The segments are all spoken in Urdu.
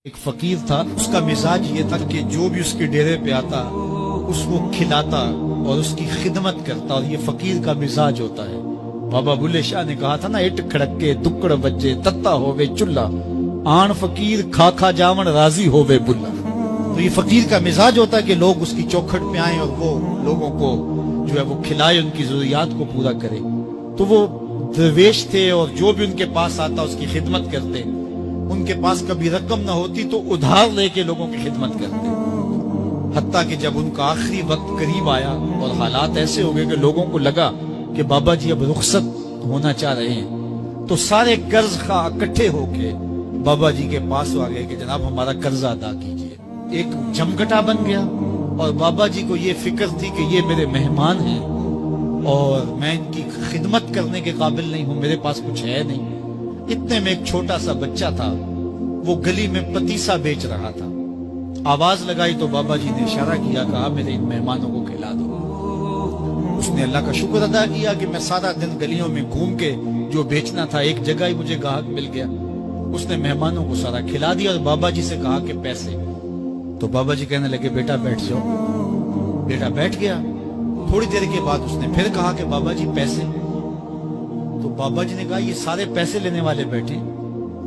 ایک فقیر تھا، اس کا مزاج یہ تھا کہ جو بھی اس کے ڈیرے پہ آتا اس کو کھلاتا اور اس کی خدمت کرتا، اور یہ فقیر کا مزاج ہوتا ہے۔ بابا بلے شاہ نے کہا تھا نا، اٹ کھڑکے دکڑ بجے تتا ہووے چلا، آن فقیر کھا کھا جاون راضی ہووے بلا۔ تو یہ فقیر کا مزاج ہوتا ہے کہ لوگ اس کی چوکھٹ پہ آئیں اور وہ لوگوں کو جو ہے وہ کھلائے، ان کی ضروریات کو پورا کرے۔ تو وہ درویش تھے اور جو بھی ان کے پاس آتا اس کی خدمت کرتے۔ ان کے پاس کبھی رقم نہ ہوتی تو ادھار لے کے لوگوں کی خدمت کرتے، حتیٰ کہ جب ان کا آخری وقت قریب آیا اور حالات ایسے ہو گئے کہ لوگوں کو لگا کہ بابا جی اب رخصت ہونا چاہ رہے ہیں، تو سارے قرض خواہ اکٹھے ہو کے بابا جی کے پاس آ گئے کہ جناب ہمارا قرضہ ادا کیجیے۔ ایک جمگٹا بن گیا، اور بابا جی کو یہ فکر تھی کہ یہ میرے مہمان ہیں اور میں ان کی خدمت کرنے کے قابل نہیں ہوں، میرے پاس کچھ ہے نہیں۔ اتنے میں ایک چھوٹا سا بچہ تھا، وہ گلی میں پتیسا بیچ رہا تھا۔ آواز لگائی تو بابا جی نے اشارہ کیا، کہا میرے ان مہمانوں کو کھلا دو۔ اس نے اللہ کا شکر ادا کیا کہ میں سارا دن گلیوں میں گھوم کے جو بیچنا تھا ایک جگہ ہی مجھے گاہک مل گیا۔ اس نے مہمانوں کو سارا کھلا دیا اور بابا جی سے کہا کہ پیسے۔ تو بابا جی کہنے لگے بیٹا بیٹھ جاؤ۔ بیٹا بیٹھ گیا۔ تھوڑی دیر کے بعد اس نے پھر کہا کہ بابا جی پیسے۔ تو بابا جی نے کہا یہ سارے پیسے لینے والے بیٹھے،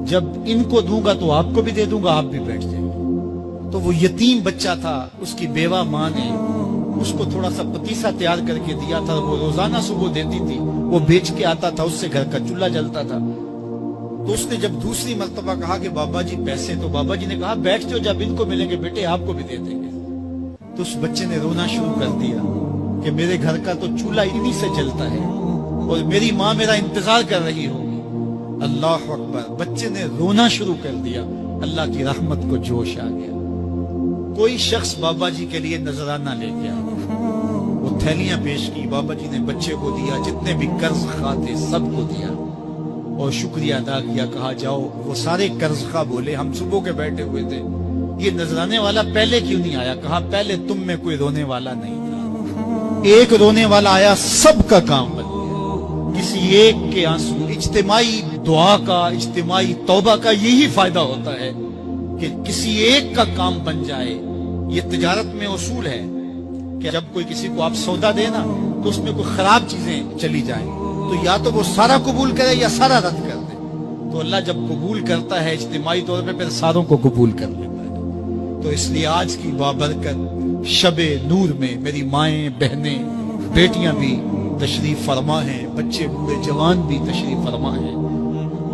جب ان کو دوں گا تو آپ کو بھی دے دوں گا، آپ بھی بیٹھ جائیں۔ تو وہ یتیم بچہ تھا، اس کی بیوہ ماں نے اس کو تھوڑا سا پتیسا تیار کر کے دیا تھا، وہ روزانہ صبح دیتی تھی، وہ بیچ کے آتا تھا، اس سے گھر کا چولہا جلتا تھا۔ تو اس نے جب دوسری مرتبہ کہا کہ بابا جی پیسے، تو بابا جی نے کہا بیٹھ جاؤ، جب ان کو ملیں گے بیٹے آپ کو بھی دے دیں گے۔ تو اس بچے نے رونا شروع کر دیا کہ میرے گھر کا تو چولہا انہی سے جلتا ہے اور میری ماں میرا انتظار کر رہی ہوگی۔ اللہ اکبر، بچے نے رونا شروع کر دیا۔ اللہ کی رحمت کو جوش آ گیا۔ کوئی شخص بابا جی کے لیے نذرانہ لے گیا، وہ تھیلیاں پیش کی، بابا جی نے بچے کو دیا، جتنے بھی قرض خواہ تھے سب کو دیا اور شکریہ ادا کیا۔ کہا جاؤ۔ وہ سارے قرض خواہ بولے ہم صبح کے بیٹھے ہوئے تھے، یہ نذرانے والا پہلے کیوں نہیں آیا؟ کہا پہلے تم میں کوئی رونے والا نہیں تھا، ایک رونے والا آیا، سب کا کام بن گیا۔ کسی ایک کے آنسو، اجتماعی دعا کا، اجتماعی توبہ کا یہی فائدہ ہوتا ہے کہ کسی ایک کا کام بن جائے۔ یہ تجارت میں اصول ہے کہ جب کوئی کسی کو آپ سودا دے نا تو اس میں کوئی خراب چیزیں چلی جائیں تو یا تو وہ سارا قبول کرے یا سارا رد کر دے۔ تو اللہ جب قبول کرتا ہے اجتماعی طور پہ پھر ساروں کو قبول کر لیتا ہے۔ تو اس لیے آج کی بابرکت شب نور میں میری مائیں، بہنیں، بیٹیاں بھی تشریف فرما ہیں، بچے بوڑھے جوان بھی تشریف فرما ہیں۔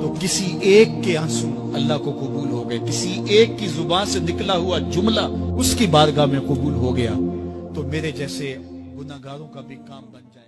تو کسی ایک کے آنسو اللہ کو قبول ہو گئے، کسی ایک کی زبان سے نکلا ہوا جملہ اس کی بارگاہ میں قبول ہو گیا، تو میرے جیسے گناہگاروں کا بھی کام بن جائے۔